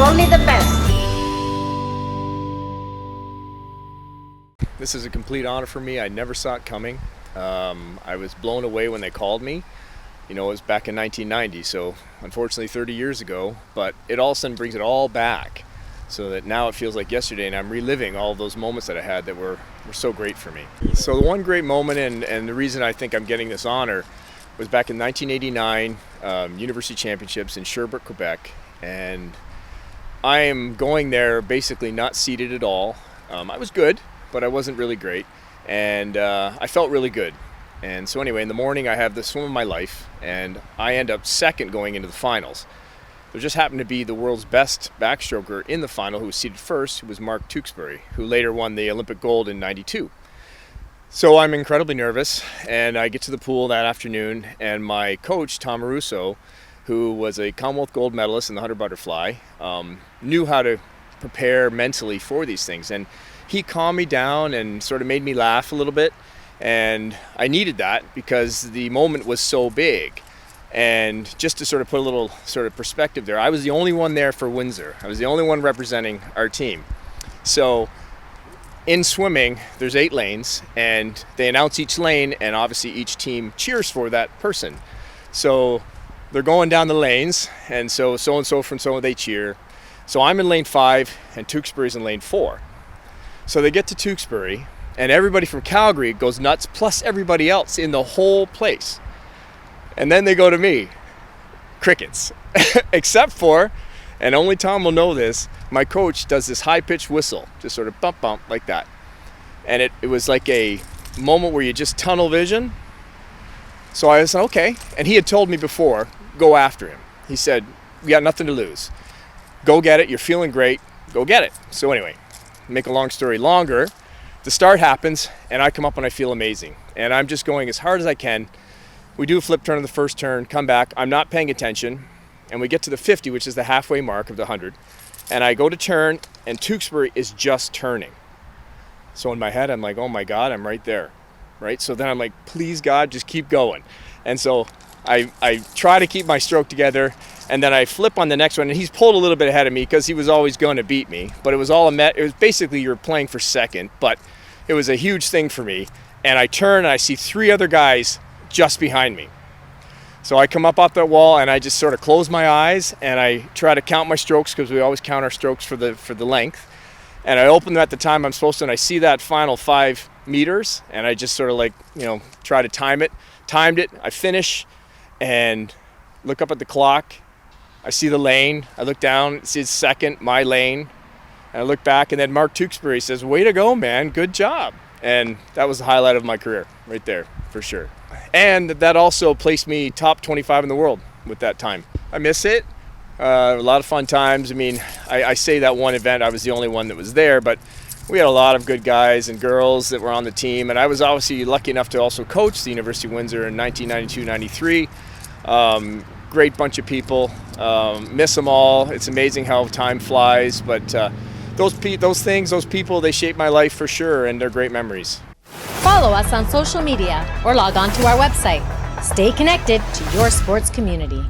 Only the best. This is a complete honor for me. I never saw it coming. I was blown away when they called me. You know, it was back in 1990, so unfortunately 30 years ago, but it all of a sudden brings it all back so that now it feels like yesterday, and I'm reliving all of those moments that I had that were so great for me. So the one great moment, and the reason I think I'm getting this honor, was back in 1989, University Championships in Sherbrooke, Quebec, and I am going there basically not seated at all. I was good, but I wasn't really great, and I felt really good. And so anyway, in the morning I have the swim of my life, and I end up second going into the finals. There just happened to be the world's best backstroker in the final who was seated first, who was Mark Tewksbury, who later won the Olympic gold in '92. So I'm incredibly nervous, and I get to the pool that afternoon, and my coach, Tom Russo, who was a Commonwealth gold medalist in the 100 butterfly, knew how to prepare mentally for these things. And he calmed me down and sort of made me laugh a little bit. And I needed that because the moment was so big. And just to sort of put a little sort of perspective there, I was the only one there for Windsor. I was the only one representing our team. So in swimming, there's 8 lanes, and they announce each lane, and obviously each team cheers for that person. So they're going down the lanes, and so-and-so from so they cheer. So I'm in lane 5, and Tewksbury's in lane 4. So they get to Tewksbury, and everybody from Calgary goes nuts, plus everybody else in the whole place. And then they go to me. Crickets. Except for, and only Tom will know this, my coach does this high-pitched whistle, just sort of bump, bump, like that. And it was like a moment where you just tunnel vision. So I said, okay. And he had told me before, go after him. He said, we got nothing to lose. Go get it. You're feeling great. Go get it. So anyway, make a long story longer, the start happens, and I come up and I feel amazing. And I'm just going as hard as I can. We do a flip turn on the first turn, come back. I'm not paying attention. And we get to the 50, which is the halfway mark of the 100. And I go to turn, and Tewksbury is just turning. So in my head, I'm like, oh my God, I'm right there. Right? So then I'm like, please God, just keep going. And so I try to keep my stroke together, and then I flip on the next one, and he's pulled a little bit ahead of me because he was always going to beat me. But it was all it was basically you're playing for second, but it was a huge thing for me. And I turn, and I see 3 other guys just behind me. So I come up off that wall, and I just sort of close my eyes, and I try to count my strokes because we always count our strokes for the length. And I open them at the time I'm supposed to, and I see that final 5 meters, and I just sort of like, try to time it. Timed it, I finish, and look up at the clock. I see the lane. I look down, see it's second, my lane. And I look back, and then Mark Tewksbury says, way to go, man, good job. And that was the highlight of my career right there, for sure. And that also placed me top 25 in the world with that time. I miss it. A lot of fun times. I mean, I say that one event, I was the only one that was there, but we had a lot of good guys and girls that were on the team. And I was obviously lucky enough to also coach the University of Windsor in 1992-93. Great bunch of people. Miss them all. It's amazing how time flies. But those people, they shape my life for sure, and they're great memories. Follow us on social media or log on to our website. Stay connected to your sports community.